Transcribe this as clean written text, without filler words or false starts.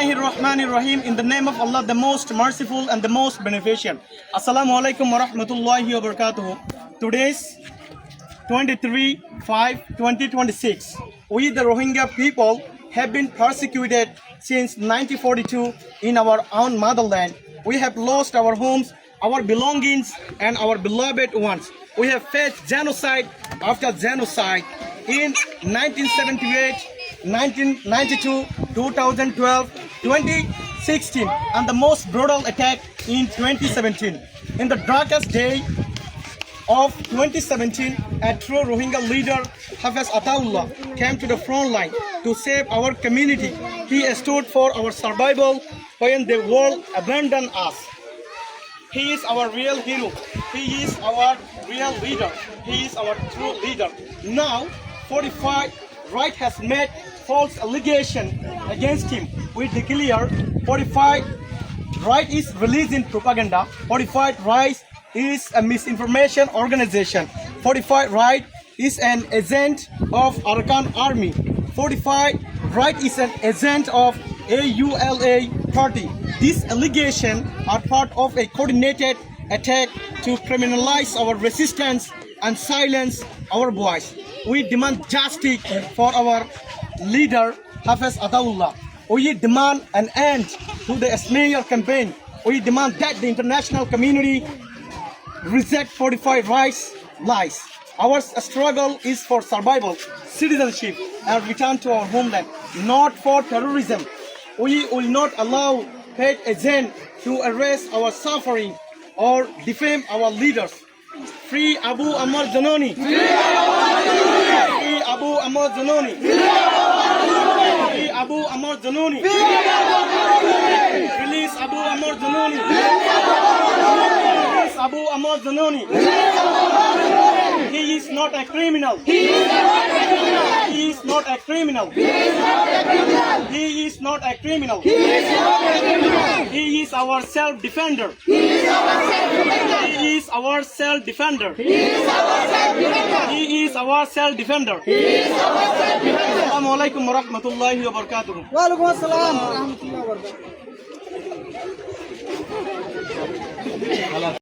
Bismillahirrahmanirrahim. In the name of Allah, the most merciful and the most beneficial. Assalamu alaikum wa rahmatullahi wa barakatuh. Today's 23/5/2026. We, the Rohingya people, have been persecuted since 1942 in our own motherland. We have lost our homes, our belongings, and our beloved ones. We have faced genocide after genocide in 1978, 1992, 2012, 2016, and the most brutal attack in 2017. In the darkest day of 2017, a true Rohingya leader, Hafiz Ataullah, came to the front line to save our community. He stood for our survival when the world abandoned us. He is our real hero. He is our real leader. He is our true leader. Now, 45 right has made false allegation against him. We declare 45 right is releasing propaganda. 45 right is a misinformation organization. 45 right is an agent of Arakan Army. 45 right is an agent of AULA party. These allegations are part of a coordinated attack to criminalize our resistance and silence our voice. We demand justice for our leader, Hafiz Ataullah. We demand an end to the smear campaign. We demand that the international community reject 45 rights lies. Our struggle is for survival, citizenship, and return to our homeland, not for terrorism. We will not allow hate agents to erase our suffering or defame our leaders. Free Abu Ammar Zanoni. Free Abu Ammar Zanoni. Free Abu Ammar Zanoni. Release Abu Ammar Zanoni. Release Abu Ammar Zanoni. He is not a criminal. He is not a criminal. He is not a criminal. He is our self-defender. He is our self-defender. He is our self-defender. Assalamu alaikum wa rahmatullahi wa barakatuh. Wa alaikum assalam wa rahmatullahi wa barakatuh.